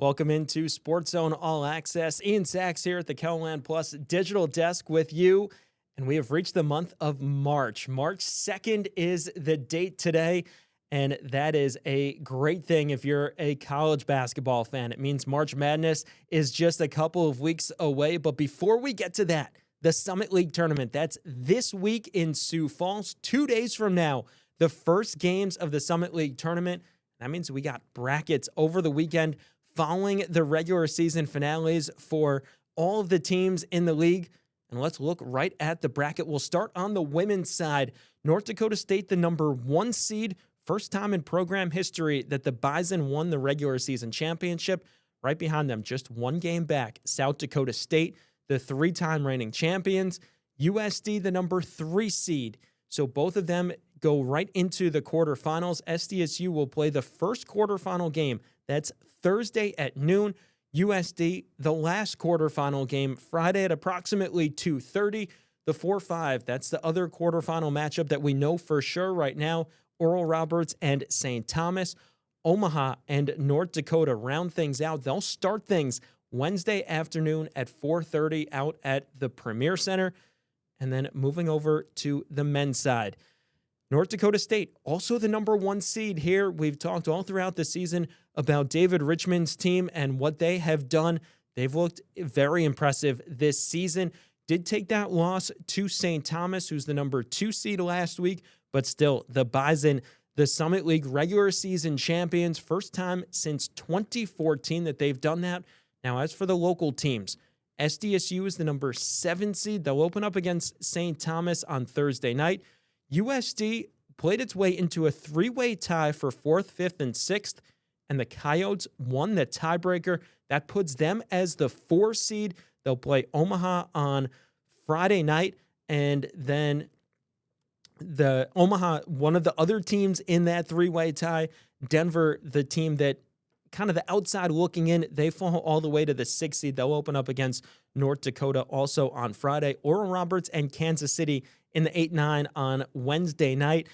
Welcome into SportsZone All Access. Ian Sachs here at the KELOLAND Plus Digital Desk with you. And we have reached the month of March. March 2nd is the date today. And that is a great thing if you're a college basketball fan. It means March Madness is just a couple of weeks away. But before we get to that, the Summit League tournament, that's this week in Sioux Falls. 2 days from now, the first games of the Summit League tournament. That means we got brackets over the weekend following the regular season finales for all of the teams in the league. And let's look right at the bracket. We'll start on the women's side. North Dakota State, the number 1 seed. First time in program history that the Bison won the regular season championship. Right behind them, just 1 game back, South Dakota State, the 3-time reigning champions. USD, the number 3 seed. So both of them go right into the quarterfinals. SDSU will play the first quarterfinal game. That's Thursday at noon. USD, the last quarterfinal game, Friday at approximately 2:30. The 4-5, that's the other quarterfinal matchup that we know for sure right now. Oral Roberts and St. Thomas. Omaha and North Dakota round things out. They'll start things Wednesday afternoon at 4:30 out at the Premier Center. And then moving over to the men's side. North Dakota State, also the number 1 seed here. We've talked all throughout the season about David Richmond's team and what they have done. They've looked very impressive this season. Did take that loss to St. Thomas, who's the number 2 seed last week, but still the Bison, the Summit League regular season champions, first time since 2014 that they've done that. Now, as for the local teams, SDSU is the number 7 seed. They'll open up against St. Thomas on Thursday night. USD played its way into a 3-way tie for 4th, 5th, and 6th, and the Coyotes won the tiebreaker. That puts them as the 4 seed. They'll play Omaha on Friday night, and then the Omaha, one of the other teams in that 3-way tie, Denver, the team that kind of the outside looking in, they fall all the way to the 6th seed. They'll open up against North Dakota also on Friday. Oral Roberts and Kansas City in the 8-9 on Wednesday night.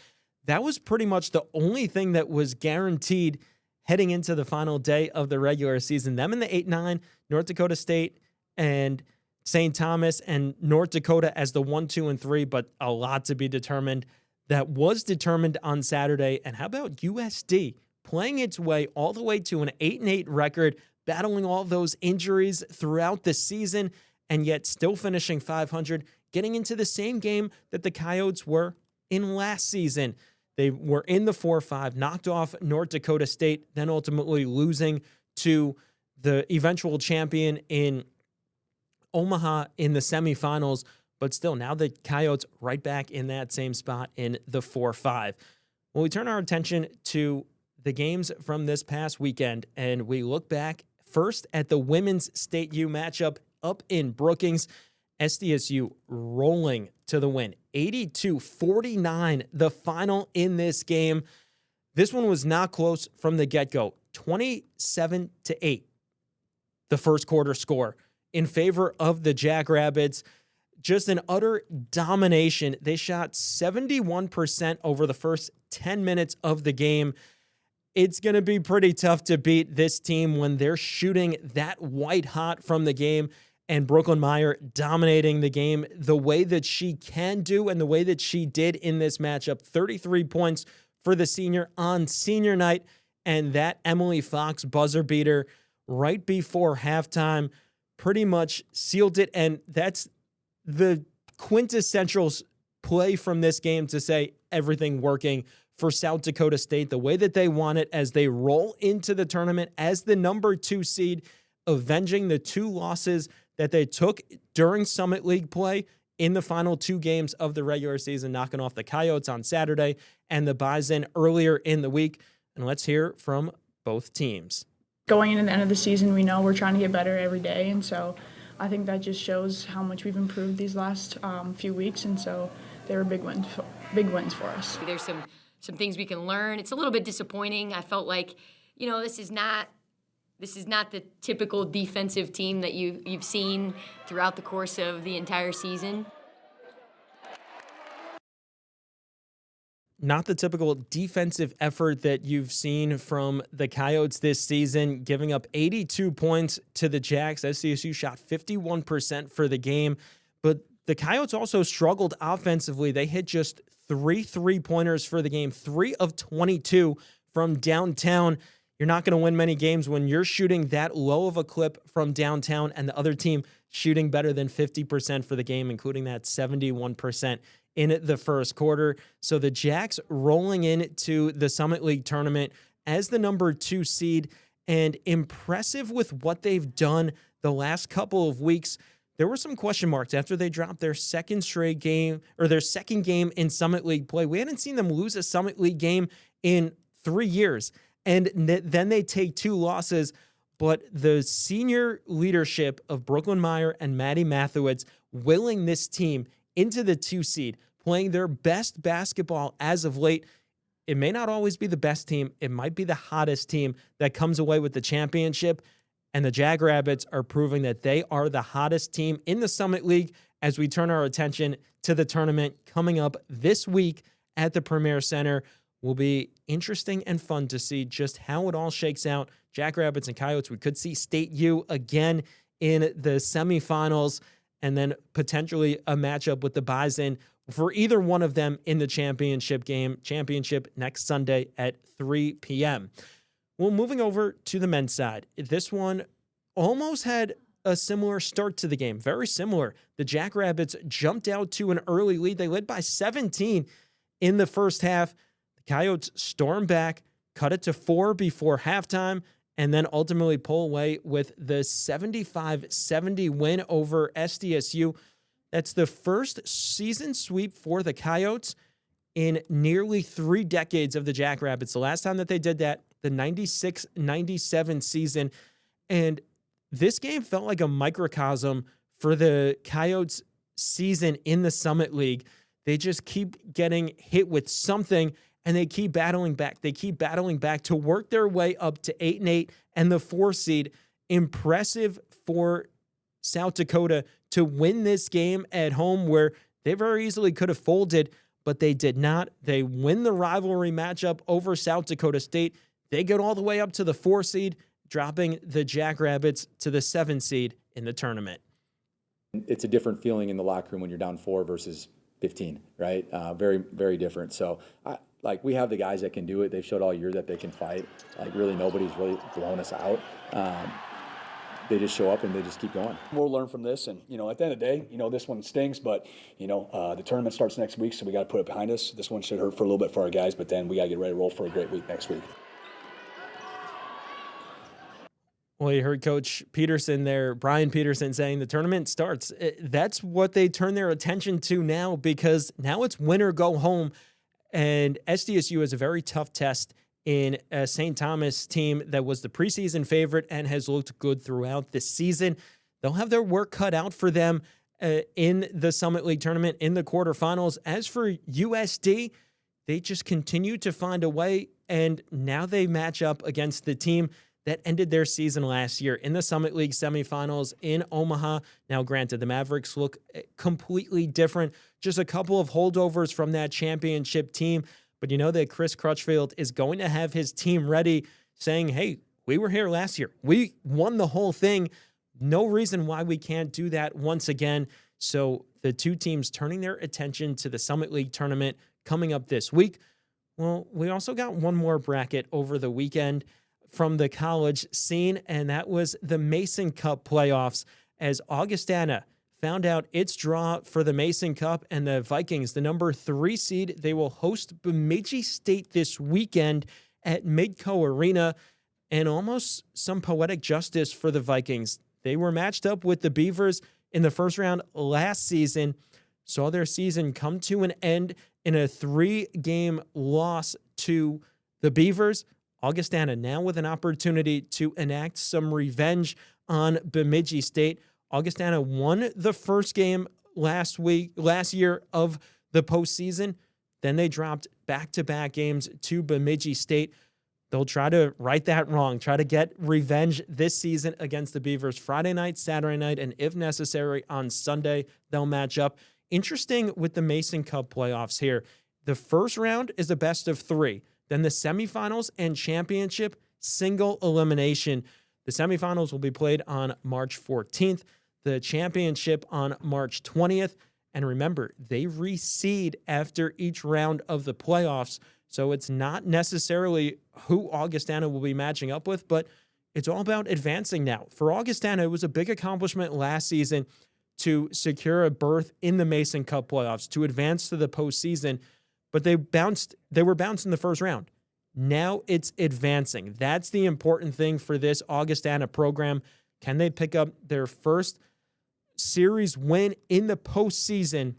That was pretty much the only thing that was guaranteed heading into the final day of the regular season. Them in the 8-9, North Dakota State and St. Thomas, and North Dakota as the 1, 2, and 3, but a lot to be determined. That was determined on Saturday. And how about USD playing its way all the way to an 8-8 record, battling all those injuries throughout the season, and yet still finishing 500, getting into the same game that the Coyotes were in last season. They were in the 4-5, knocked off North Dakota State, then ultimately losing to the eventual champion in Omaha in the semifinals. But still, now the Coyotes right back in that same spot in the 4-5. When we turn our attention to the games from this past weekend, and we look back first at the women's State U matchup up in Brookings. SDSU rolling to the win, 82-49, the final in this game. This one was not close from the get-go, 27-8, the first quarter score in favor of the Jackrabbits. Just an utter domination. They shot 71% over the first 10 minutes of the game. It's going to be pretty tough to beat this team when they're shooting that white hot from the game, and Brooklyn Meyer dominating the game the way that she can do and the way that she did in this matchup. 33 points for the senior on senior night, and that Emily Fox buzzer beater right before halftime pretty much sealed it, and that's the quintessential play from this game to say everything working for South Dakota State, the way that they want it as they roll into the tournament as the number 2 seed, avenging the 2 losses that they took during Summit League play in the final 2 games of the regular season, knocking off the Coyotes on Saturday and the Bison earlier in the week. And let's hear from both teams. Going into the end of the season, we know we're trying to get better every day, and so I think that just shows how much we've improved these last few weeks, and so they were big wins for us. There's some things we can learn. It's a little bit disappointing. I felt like, this is not the typical defensive team that you've seen throughout the course of the entire season. not the typical defensive effort that you've seen from the Coyotes this season, giving up 82 points to the Jacks. SDSU shot 51% for the game, but the Coyotes also struggled offensively. They hit just 3 3-pointers for the game, 3 of 22 from downtown. You're not going to win many games when you're shooting that low of a clip from downtown and the other team shooting better than 50% for the game, including that 71% in the first quarter. So the Jacks rolling into the Summit League tournament as the number 2 seed, and impressive with what they've done the last couple of weeks. There were some question marks after they dropped their second game in Summit League play. We hadn't seen them lose a Summit League game in 3 years. And then they take 2 losses. But the senior leadership of Brooklyn Meyer and Maddie Mathewitz willing this team into the 2 seed, playing their best basketball as of late. It may not always be the best team. It might be the hottest team that comes away with the championship. And the Jackrabbits are proving that they are the hottest team in the Summit League as we turn our attention to the tournament coming up this week at the Premier Center. Will be interesting and fun to see just how it all shakes out. Jackrabbits and Coyotes, we could see State U again in the semifinals, and then potentially a matchup with the Bison for either one of them in the championship game. Championship next Sunday at 3 p.m. Well, moving over to the men's side, this one almost had a similar start to the game, very similar. The Jackrabbits jumped out to an early lead. They led by 17 in the first half. The Coyotes stormed back, cut it to 4 before halftime, and then ultimately pull away with the 75-70 win over SDSU. That's the first season sweep for the Coyotes in nearly 3 decades of the Jackrabbits. The last time that they did that, the 96-97 season. And this game felt like a microcosm for the Coyotes' season in the Summit League. They just keep getting hit with something, and they keep battling back. They keep battling back to work their way up to 8-8 and the 4 seed. Impressive for South Dakota to win this game at home where they very easily could have folded, but they did not. They win the rivalry matchup over South Dakota State. They get all the way up to the 4 seed, dropping the Jackrabbits to the 7 seed in the tournament. It's a different feeling in the locker room when you're down 4 versus 15, right? Very, very different. So, we have the guys that can do it. They've showed all year that they can fight. Really, nobody's really blown us out. They just show up and they just keep going. We'll learn from this, and at the end of the day, this one stings, but the tournament starts next week, so we got to put it behind us. This one should hurt for a little bit for our guys, but then we got to get ready to roll for a great week next week. Well, you heard Coach Peterson there, Brian Peterson, saying the tournament starts. That's what they turn their attention to now, because now it's win or go home. And SDSU is a very tough test in a St. Thomas team that was the preseason favorite and has looked good throughout the season. They'll have their work cut out for them in the Summit League tournament in the quarterfinals. As for USD, they just continue to find a way, and now they match up against the team that ended their season last year in the Summit League semifinals in Omaha. Now, granted, the Mavericks look completely different. Just a couple of holdovers from that championship team. But you know that Chris Crutchfield is going to have his team ready, saying, hey, we were here last year. We won the whole thing. No reason why we can't do that once again. So the two teams turning their attention to the Summit League tournament coming up this week. Well, we also got one more bracket over the weekend from the college scene, and that was the Mason Cup playoffs, as Augustana found out its draw for the Mason Cup, and the Vikings, the number 3 seed, they will host Bemidji State this weekend at Midco Arena, and almost some poetic justice for the Vikings. They were matched up with the Beavers in the first round last season, saw their season come to an end in a 3-game loss to the Beavers. Augustana now with an opportunity to enact some revenge on Bemidji State. Augustana won the first game last year of the postseason. Then they dropped back-to-back games to Bemidji State. They'll try to right that wrong, try to get revenge this season against the Beavers Friday night, Saturday night, and if necessary on Sunday, they'll match up. Interesting with the Mason Cup playoffs here. The first round is a best of 3. Then the semifinals and championship, single elimination. The semifinals will be played on March 14th, the championship on March 20th. And remember, they reseed after each round of the playoffs. So it's not necessarily who Augustana will be matching up with, but it's all about advancing now. For Augustana, it was a big accomplishment last season to secure a berth in the Mason Cup playoffs, to advance to the postseason, but they were bounced in the first round. Now it's advancing. That's the important thing for this Augustana program. Can they pick up their first series win in the postseason?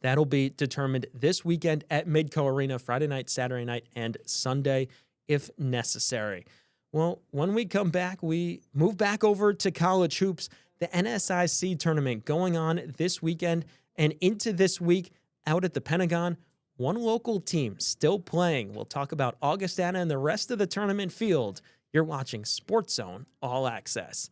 That'll be determined this weekend at Midco Arena, Friday night, Saturday night, and Sunday, if necessary. Well, when we come back, we move back over to college hoops, the NSIC tournament going on this weekend and into this week out at the Pentagon. One local team still playing. We'll talk about Augustana and the rest of the tournament field. You're watching SportsZone All Access.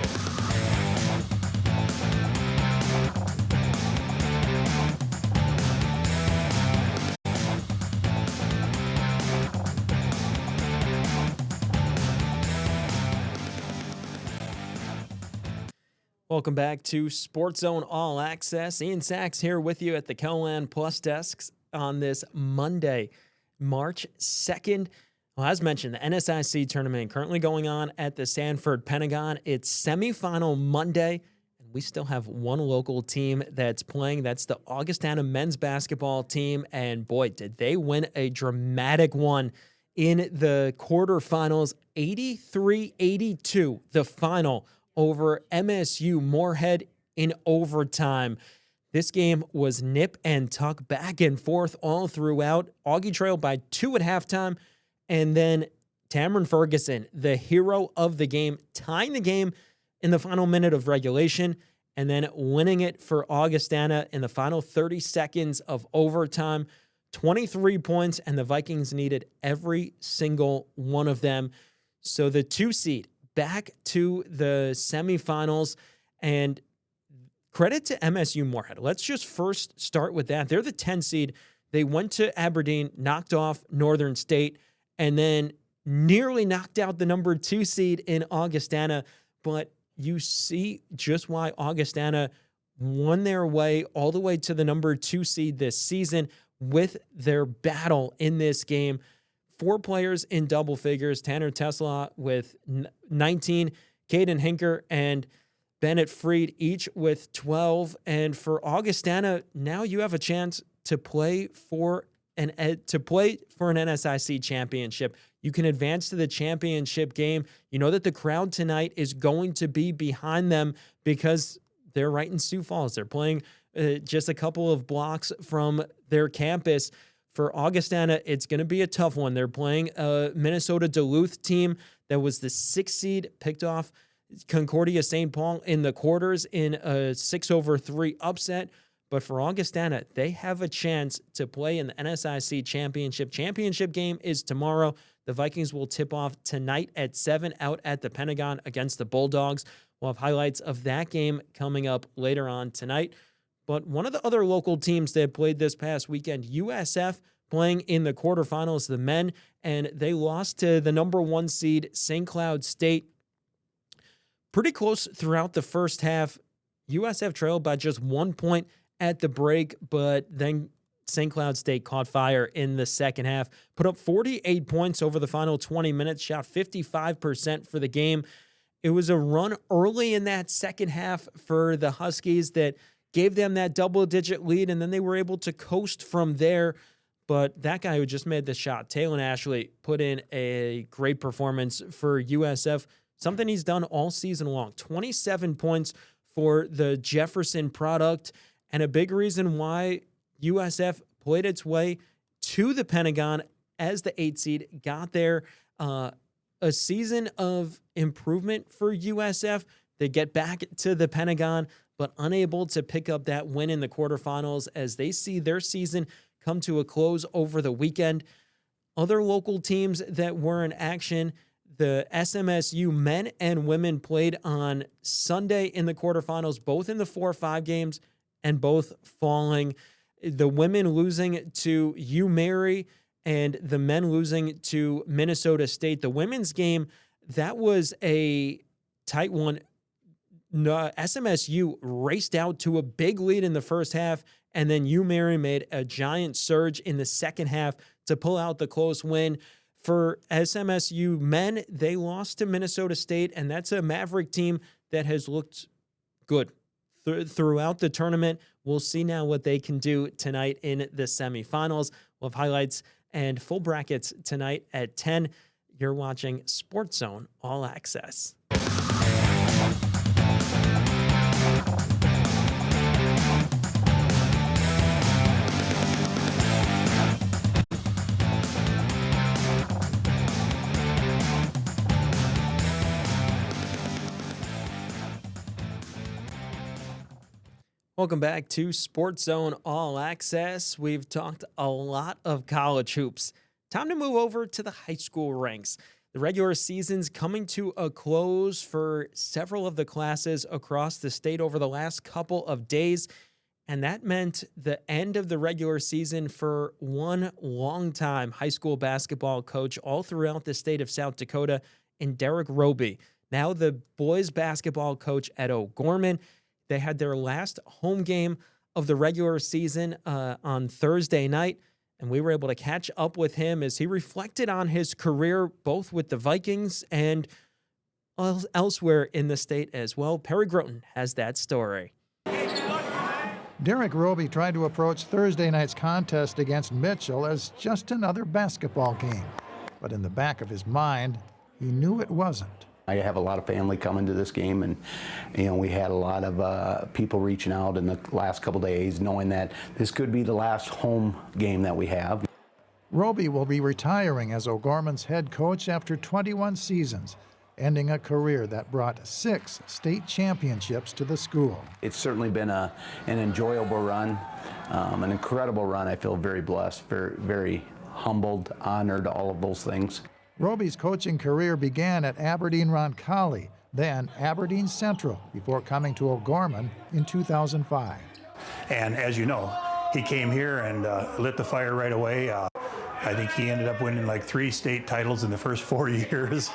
Welcome back to SportsZone All Access. Ian Sachs here with you at the KELOLAND Plus desks on this Monday, March 2nd. Well, as mentioned, the NSIC tournament currently going on at the Sanford Pentagon. It's semifinal Monday, and we still have one local team that's playing. That's the Augustana men's basketball team, and boy, did they win a dramatic one in the quarterfinals, 83-82, the final over MSU Moorhead in overtime. This game was nip and tuck, back and forth all throughout. Augie trailed by 2 at halftime, and then Tamron Ferguson, the hero of the game, tying the game in the final minute of regulation, and then winning it for Augustana in the final 30 seconds of overtime. 23 points, and the Vikings needed every single one of them. So the 2 seed back to the semifinals, and credit to MSU Moorhead. Let's just first start with that. They're the 10 seed. They went to Aberdeen, knocked off Northern State, and then nearly knocked out the number 2 seed in Augustana. But you see just why Augustana won their way all the way to the number 2 seed this season with their battle in this game. 4 players in double figures, Tanner Tesla with 19, Caden Hinker and Bennett Freed each with 12. And for Augustana, now you have a chance to play for an NSIC championship. You can advance to the championship game. You know that the crowd tonight is going to be behind them because they're right in Sioux Falls. They're playing just a couple of blocks from their campus. For Augustana, it's going to be a tough one. They're playing a Minnesota Duluth team that was the 6th seed, picked off Concordia St. Paul in the quarters in a 6-3 upset. But for Augustana, they have a chance to play in the NSIC championship. Championship game is tomorrow. The Vikings will tip off tonight at 7 out at the Pentagon against the Bulldogs. We'll have highlights of that game coming up later on tonight. But one of the other local teams that played this past weekend, USF, playing in the quarterfinals, the men, and they lost to the number 1 seed, St. Cloud State. Pretty close throughout the first half. USF trailed by just 1 point at the break, but then St. Cloud State caught fire in the second half, put up 48 points over the final 20 minutes, shot 55% for the game. It was a run early in that second half for the Huskies that gave them that double-digit lead, and then they were able to coast from there. But that guy who just made the shot, Talon Ashley, put in a great performance for USF, something he's done all season long. 27 points for the Jefferson product, and a big reason why USF played its way to the Pentagon as the 8th seed, got there. A season of improvement for USF. They get back to the Pentagon, but unable to pick up that win in the quarterfinals as they see their season come to a close over the weekend. Other local teams that were in action, the SMSU men and women played on Sunday in the quarterfinals, both in the 4-5 games and both falling. the women losing to UMary and the men losing to Minnesota State. The women's game, that was a tight one. SMSU raced out to a big lead in the first half, and then UMary made a giant surge in the second half to pull out the close win. For SMSU men, they lost to Minnesota State, and that's a Maverick team that has looked good throughout the tournament. We'll see now what they can do tonight in the semifinals. We'll have highlights and full brackets tonight at 10. You're watching SportsZone All Access. Welcome back to SportsZone All Access. We've talked a lot of college hoops. Time to move over to the high school ranks. The regular season's coming to a close for several of the classes across the state over the last couple of days, and that meant the end of the regular season for one longtime high school basketball coach all throughout the state of South Dakota, in Derek Roby. Now the boys basketball coach at O'Gorman. They had their last home game of the regular season on Thursday night, and we were able to catch up with him as he reflected on his career, both with the Vikings and elsewhere in the state as well. Perry Groten has that story. Derek Roby tried to approach Thursday night's contest against Mitchell as just another basketball game. But in the back of his mind, he knew it wasn't. I have a lot of family coming to this game, and we had a lot of people reaching out in the last couple days, knowing that this could be the last home game that we have. Roby will be retiring as O'Gorman's head coach after 21 seasons, ending a career that brought 6 state championships to the school. It's certainly been an enjoyable run, an incredible run. I feel very blessed, very, very humbled, honored, all of those things. Roby's coaching career began at Aberdeen Roncalli, then Aberdeen Central, before coming to O'Gorman in 2005. And as you know, he came here and lit the fire right away. I think he ended up winning like 3 state titles in the first 4 years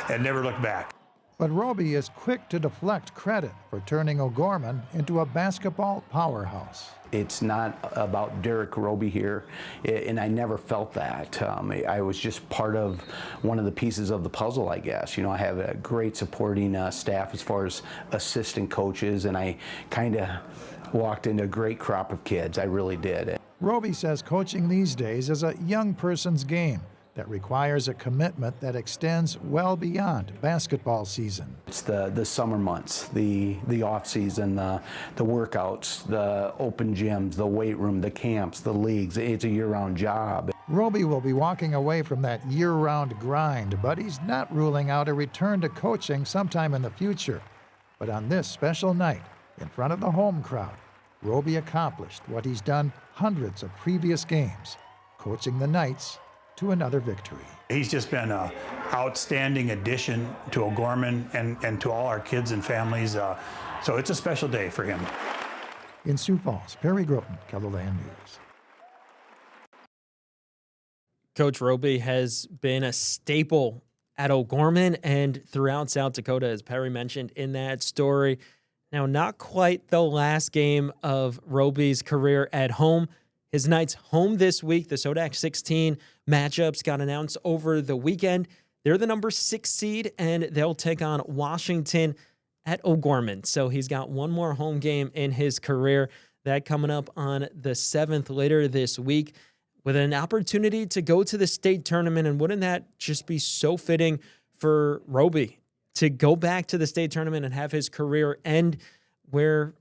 and never looked back. But Roby is quick to deflect credit for turning O'Gorman into a basketball powerhouse. It's not about Derek Roby here, and I never felt that. I was just part of one of the pieces of the puzzle, I guess. I have a great supporting staff as far as assistant coaches, and I kind of walked into a great crop of kids. I really did. Roby says coaching these days is a young person's game that requires a commitment that extends well beyond basketball season. It's the summer months, the off season, the workouts, the open gyms, the weight room, the camps, the leagues. It's a year-round job. Roby will be walking away from that year-round grind, but he's not ruling out a return to coaching sometime in the future. But on this special night, in front of the home crowd, Roby accomplished what he's done hundreds of previous games, coaching the Knights to another victory. He's just been an outstanding addition to O'Gorman and to all our kids and families. So it's a special day for him. In Sioux Falls, Perry Groten, KELOLAND News. Coach Roby has been a staple at O'Gorman and throughout South Dakota, as Perry mentioned in that story. Now, not quite the last game of Roby's career at home. His Knights home this week. The Sodak 16 matchups got announced over the weekend. They're the number 6 seed, and they'll take on Washington at O'Gorman. So he's got one more home game in his career. That coming up on the 7th later this week with an opportunity to go to the state tournament. And wouldn't that just be so fitting for Roby to go back to the state tournament and have his career end where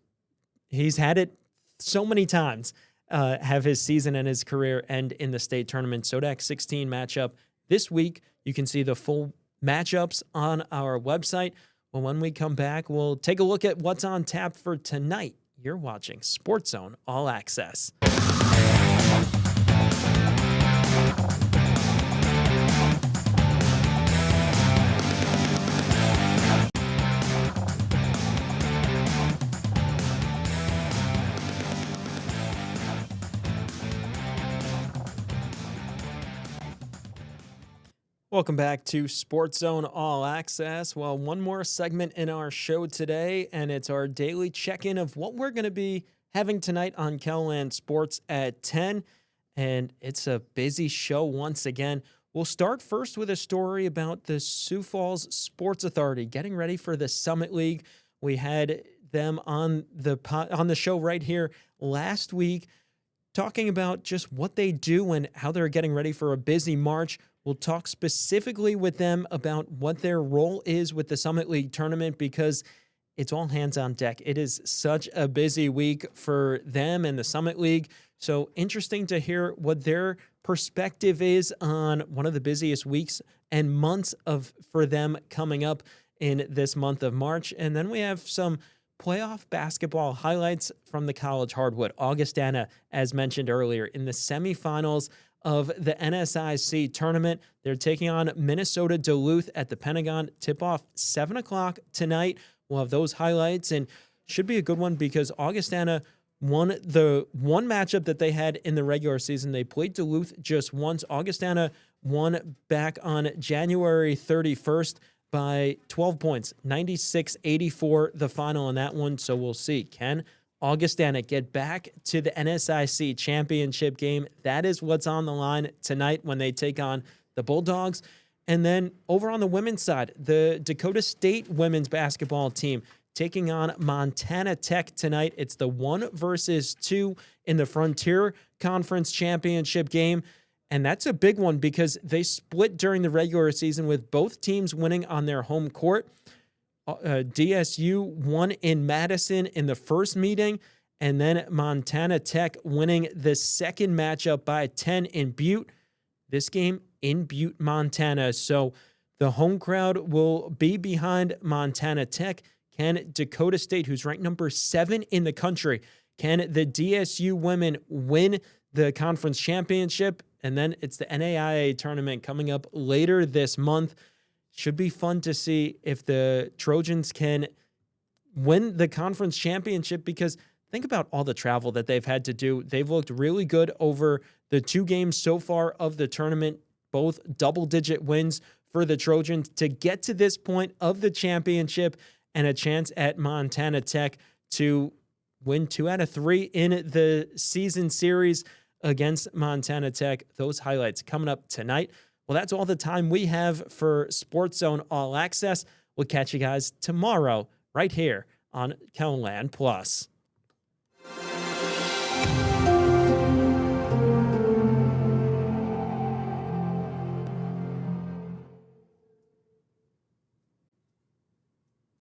he's had it so many times? Have his season and his career end in the state tournament. Sodak 16 matchup this week. You can see the full matchups on our website. Well, when we come back, we'll take a look at what's on tap for tonight. You're watching SportsZone All Access. Welcome back to SportsZone All Access. Well, one more segment in our show today, and it's our daily check-in of what we're going to be having tonight on KELOLAND Sports at 10, and it's a busy show once again. We'll start first with a story about the Sioux Falls Sports Authority getting ready for the Summit League. We had them on the show right here last week talking about just what they do and how they're getting ready for a busy March. We'll talk specifically with them about what their role is with the Summit League tournament because it's all hands on deck. It is such a busy week for them and the Summit League. So interesting to hear what their perspective is on one of the busiest weeks and months for them coming up in this month of March. And then we have some playoff basketball highlights from the college hardwood. Augustana, as mentioned earlier, in the semifinals of the NSIC tournament. They're taking on Minnesota Duluth at the Pentagon. Tip-off 7 o'clock tonight. We'll have those highlights, and should be a good one because Augustana won the one matchup that they had in the regular season. They played Duluth just once. Augustana won back on January 31st by 12 points, 96-84 the final in that one. So we'll see. Can Augustana get back to the NSIC championship game? That is what's on the line tonight when they take on the Bulldogs. And then over on the women's side, the Dakota State women's basketball team taking on Montana Tech tonight. It's the 1 versus 2 in the Frontier Conference Championship game. And that's a big one because they split during the regular season with both teams winning on their home court. DSU won in Madison in the first meeting, and then Montana Tech winning the second matchup by 10 in Butte. This game in Butte, Montana. So the home crowd will be behind Montana Tech. Can Dakota State, who's ranked number 7 in the country, can the DSU women win the conference championship? And then it's the NAIA tournament coming up later this month. Should be fun to see if the Trojans can win the conference championship because think about all the travel that they've had to do. They've looked really good over the 2 games so far of the tournament, both double-digit wins for the Trojans to get to this point of the championship and a chance at Montana Tech to win 2 out of 3 in the season series against Montana Tech. Those highlights coming up tonight. Well, that's all the time we have for SportsZone All Access. We'll catch you guys tomorrow right here on KELOLAND Plus.